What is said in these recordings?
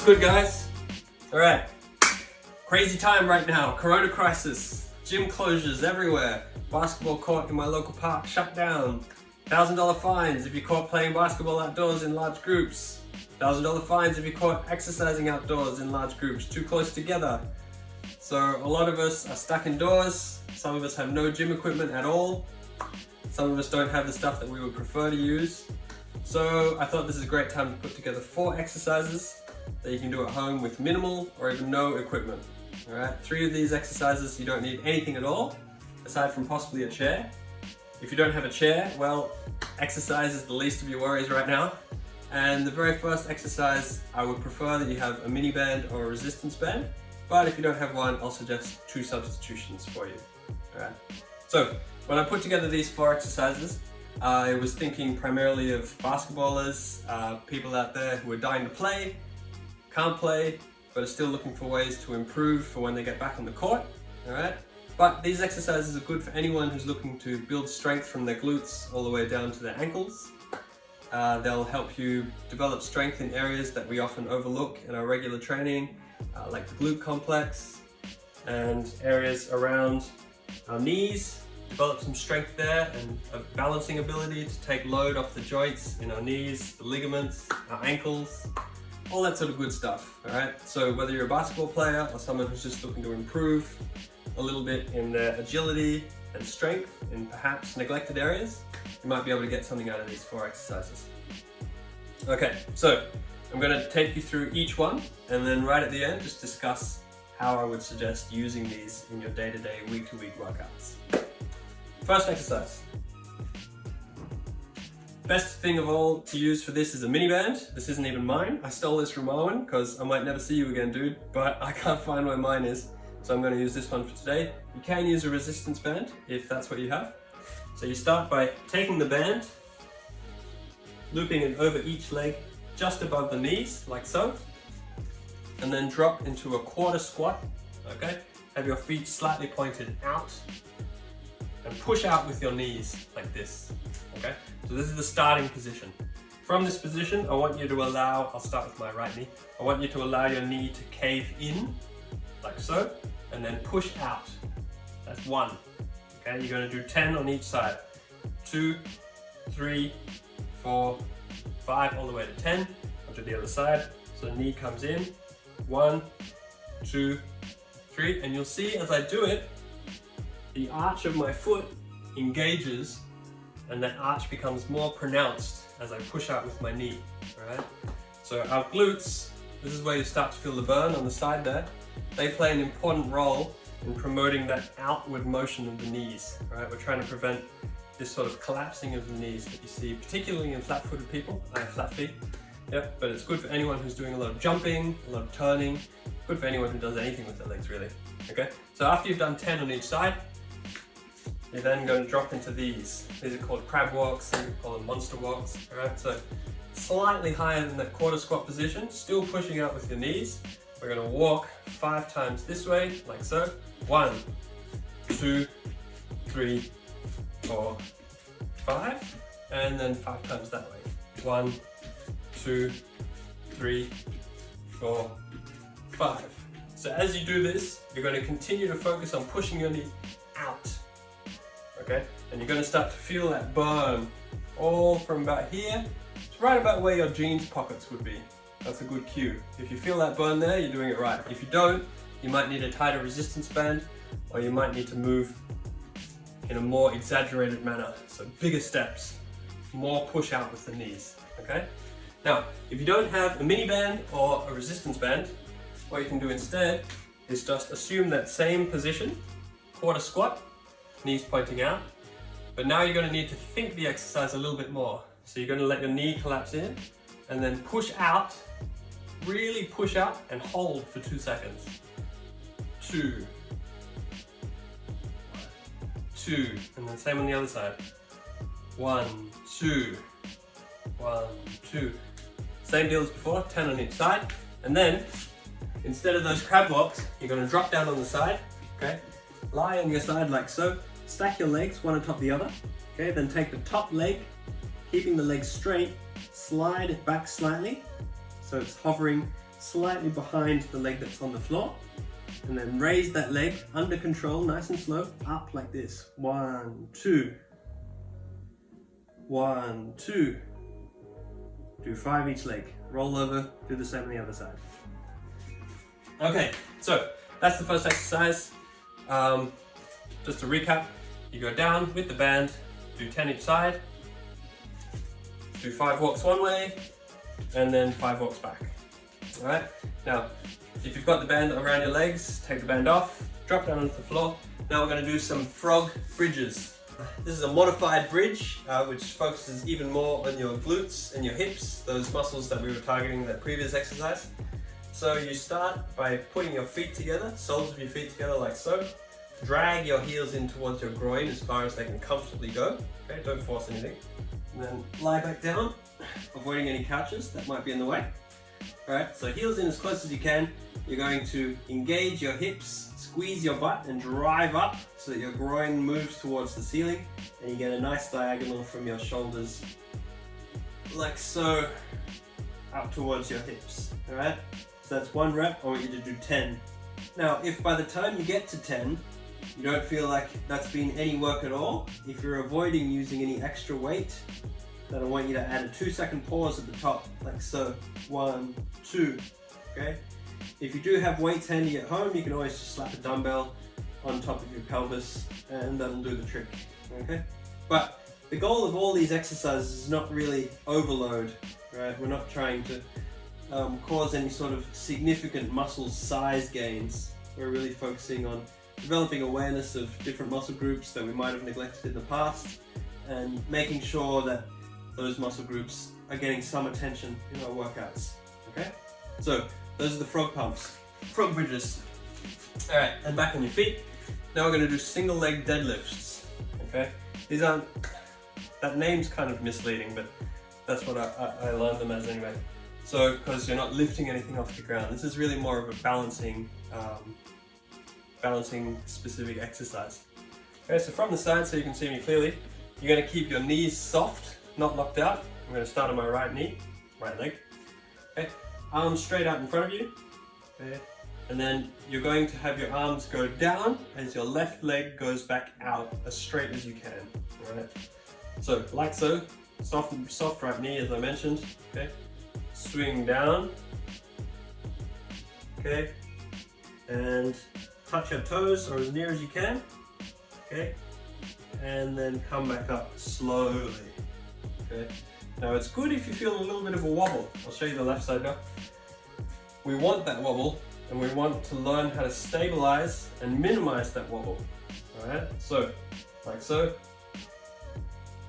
good, guys? All right, crazy time right now. Corona crisis, gym closures everywhere. Basketball court in my local park shut down. $1,000 fines if you're caught playing basketball outdoors in large groups. $1,000 fines if you're caught exercising outdoors in large groups, too close together. So a lot of us are stuck indoors. Some of us have no gym equipment at all. Some of us don't have the stuff that we would prefer to use. So I thought this is a great time to put together 4 exercises that you can do at home with minimal or even no equipment. All right, 3 of these exercises you don't need anything at all, aside from possibly a chair. If you don't have a chair, well, exercise is the least of your worries right now. And the very first exercise, I would prefer that you have a mini band or a resistance band. But if you don't have one, I'll suggest 2 substitutions for you. All right. So when I put together these 4 exercises, I was thinking primarily of basketballers, people out there who are dying to play, can't play, but are still looking for ways to improve for when they get back on the court. All right. But these exercises are good for anyone who's looking to build strength from their glutes all the way down to their ankles. They'll help you develop strength in areas that we often overlook in our regular training, like the glute complex and areas around our knees. Develop some strength there and a balancing ability to take load off the joints in our knees, the ligaments, our ankles, all that sort of good stuff. All right. So whether you're a basketball player or someone who's just looking to improve a little bit in their agility and strength in perhaps neglected areas, you might be able to get something out of these 4 exercises. Okay, so I'm going to take you through each one and then right at the end just discuss how I would suggest using these in your day-to-day, week-to-week workouts. First exercise. Best thing of all to use for this is a mini band. This isn't even mine. I stole this from Owen because I might never see you again, dude, but I can't find where mine is. So I'm going to use this one for today. You can use a resistance band if that's what you have. So you start by taking the band, looping it over each leg just above the knees, like so, and then drop into a quarter squat, okay? Have your feet slightly pointed out and push out with your knees like this, okay? So this is the starting position. From this position, I want you to allow, I'll start with my right knee, I want you to allow your knee to cave in, like so, and then push out. That's 1. Okay, you're going to do 10 on each side. 2, 3, 4, 5, all the way to 10. Onto the other side. So the knee comes in. 1, 2, 3. And you'll see as I do it, the arch of my foot engages and that arch becomes more pronounced as I push out with my knee. All right? So our glutes, this is where you start to feel the burn on the side there. They play an important role in promoting that outward motion of the knees. Right? We're trying to prevent this sort of collapsing of the knees that you see, particularly in flat-footed people. I have flat feet. Yep, but it's good for anyone who's doing a lot of jumping, a lot of turning. Good for anyone who does anything with their legs, really. Okay, so after you've done 10 on each side, you're then going to drop into these. These are called crab walks, some people call them monster walks. All right, so slightly higher than that quarter squat position, still pushing out with your knees. We're going to walk 5 times this way, like so. 1, 2, 3, 4, 5, and then 5 times that way. 1, 2, 3, 4, 5. So as you do this, you're going to continue to focus on pushing your knees out. Okay? And you're going to start to feel that burn all from about here to right about where your jeans pockets would be. That's a good cue. If you feel that burn there, you're doing it right. If you don't, you might need a tighter resistance band, or you might need to move in a more exaggerated manner. So bigger steps, more push out with the knees, okay? Now, if you don't have a mini band or a resistance band, what you can do instead is just assume that same position, quarter squat, knees pointing out, but now you're going to need to think the exercise a little bit more. So you're going to let your knee collapse in and then push out, really push out and hold for 2 seconds. 2, 2, and then same on the other side. 1, 2, 1, 2. Same deal as before, 10 on each side. And then, instead of those crab walks, you're going to drop down on the side, okay? Lie on your side like so. Stack your legs one on top of the other, okay? Then take the top leg, keeping the legs straight, slide it back slightly, so it's hovering slightly behind the leg that's on the floor, and then raise that leg under control, nice and slow, up like this. 1, 2. 1, 2. Do 5 each leg. Roll over, do the same on the other side. Okay, so that's the first exercise. Just to recap, you go down with the band, do 10 each side, do 5 walks one way, and then 5 walks back. Alright, now if you've got the band around your legs, take the band off, drop down onto the floor. Now we're going to do some frog bridges. This is a modified bridge which focuses even more on your glutes and your hips, those muscles that we were targeting in that previous exercise. So you start by putting your feet together, soles of your feet together like so. Drag your heels in towards your groin as far as they can comfortably go. Okay, don't force anything. And then lie back down, avoiding any couches that might be in the way. Alright, so heels in as close as you can. You're going to engage your hips, squeeze your butt and drive up so that your groin moves towards the ceiling and you get a nice diagonal from your shoulders like so up towards your hips. Alright, so that's 1 rep. I want you to do 10. Now if by the time you get to 10 you don't feel like that's been any work at all, if you're avoiding using any extra weight, then I want you to add a 2-second pause at the top, like so. 1, 2, okay? If you do have weights handy at home, you can always just slap a dumbbell on top of your pelvis and that'll do the trick, okay? But the goal of all these exercises is not really overload, right? We're not trying to cause any sort of significant muscle size gains. We're really focusing on developing awareness of different muscle groups that we might have neglected in the past and making sure that those muscle groups are getting some attention in our workouts, okay? So those are the frog pumps, frog bridges. All right, and back on your feet. Now we're gonna do single leg deadlifts, okay? These aren't, that name's kind of misleading, but that's what I learned them as anyway. So, because you're not lifting anything off the ground, this is really more of a balancing specific exercise. Okay, so from the side, so you can see me clearly, you're going to keep your knees soft, not locked out. I'm going to start on my right knee, right leg. Okay, arms straight out in front of you. Okay, and then you're going to have your arms go down as your left leg goes back out as straight as you can. All right. So like so, soft right knee as I mentioned. Okay, swing down. Okay, and touch your toes or as near as you can, okay, and then come back up slowly, okay. Now it's good if you feel a little bit of a wobble. I'll show you the left side now. We want that wobble and we want to learn how to stabilize and minimize that wobble, alright? So, like so,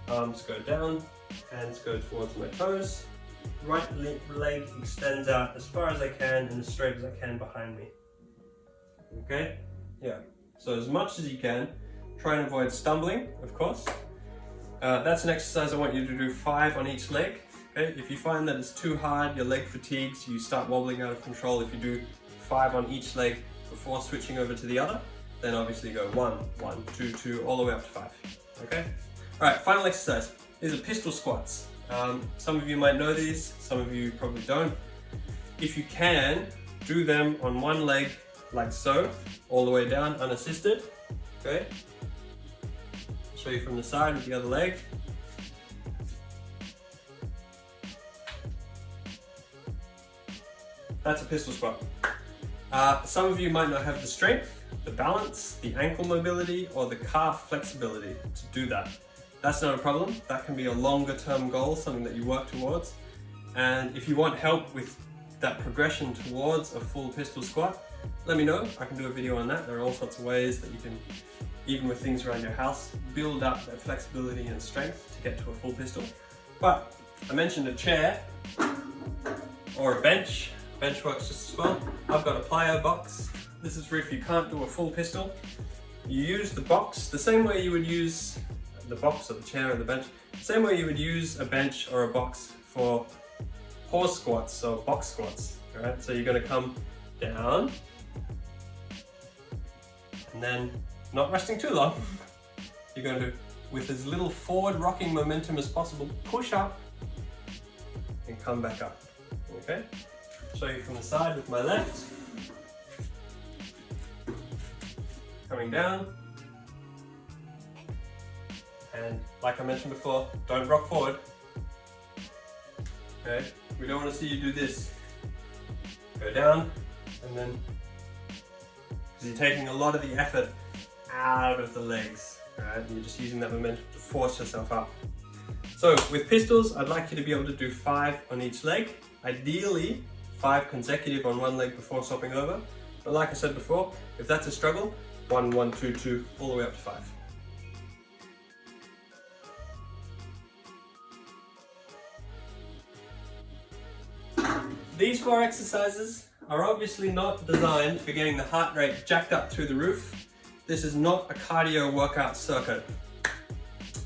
arms go down, hands go towards my toes, right leg extends out as far as I can and as straight as I can behind me. Okay, yeah, so as much as you can, try and avoid stumbling, of course. That's an exercise I want you to do 5 on each leg. Okay, if you find that it's too hard, your leg fatigues, you start wobbling out of control. If you do 5 on each leg before switching over to the other, then obviously go 1, 1, 2, 2, all the way up to 5. Okay, all right, final exercise. These are pistol squats. Some of you might know these, some of you probably don't. If you can, do them on one leg like so, all the way down, unassisted, okay? Show you from the side with the other leg. That's a pistol squat. Some of you might not have the strength, the balance, the ankle mobility, or the calf flexibility to do that. That's not a problem. That can be a longer term goal, something that you work towards. And if you want help with that progression towards a full pistol squat, let me know. I can do a video on that. There are all sorts of ways that you can, even with things around your house, build up that flexibility and strength to get to a full pistol. But I mentioned a chair or a bench. Bench works just as well. I've got a plyo box. This is for if you can't do a full pistol. You use the box the same way you would use the box or the chair or the bench. Same way you would use a bench or a box for horse squats or box squats. Alright, so you're going to come down and then, not resting too long, you're going to, with as little forward rocking momentum as possible, push up and come back up. Okay? show you from the side with my left. Coming down. And like I mentioned before, don't rock forward. Okay, we don't want to see you do this. Go down, and then, because you're taking a lot of the effort out of the legs, right? You're just using that momentum to force yourself up. So with pistols, I'd like you to be able to do 5 on each leg. Ideally, 5 consecutive on one leg before swapping over. But like I said before, if that's a struggle, 1, 1, 2, 2, all the way up to 5. These 4 exercises are obviously not designed for getting the heart rate jacked up through the roof. This is not a cardio workout circuit.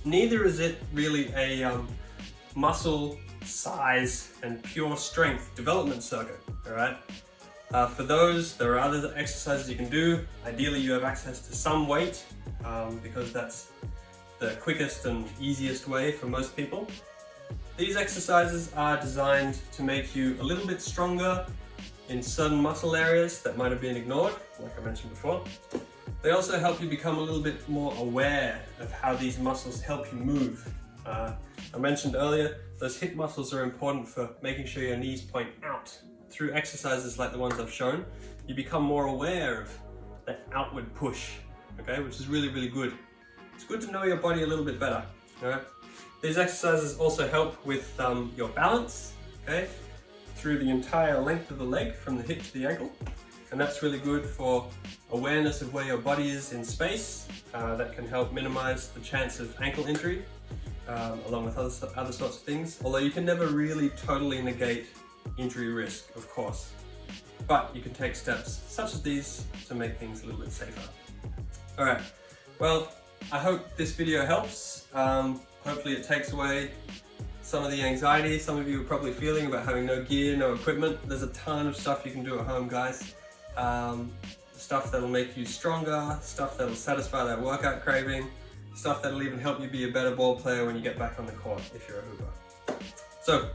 Neither is it really a muscle size and pure strength development circuit, all right? For those, there are other exercises you can do. Ideally, you have access to some weight because that's the quickest and easiest way for most people. These exercises are designed to make you a little bit stronger in certain muscle areas that might have been ignored, like I mentioned before. They also help you become a little bit more aware of how these muscles help you move. I mentioned earlier, those hip muscles are important for making sure your knees point out. Through exercises like the ones I've shown, you become more aware of that outward push, okay, which is really, really good. It's good to know your body a little bit better, all right? These exercises also help with your balance, okay, through the entire length of the leg from the hip to the ankle. And that's really good for awareness of where your body is in space. That can help minimize the chance of ankle injury, along with other sorts of things. Although you can never really totally negate injury risk, of course. But you can take steps such as these to make things a little bit safer. All right, well, I hope this video helps. Hopefully it takes away some of the anxiety some of you are probably feeling about having no gear, no equipment. There's a ton of stuff you can do at home, guys. Stuff that'll make you stronger, stuff that'll satisfy that workout craving, stuff that'll even help you be a better ball player when you get back on the court if you're a hooper. So,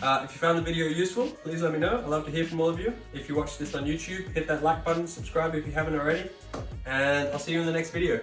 if you found the video useful, please let me know. I'd love to hear from all of you. If you watch this on YouTube, hit that like button, subscribe if you haven't already, and I'll see you in the next video.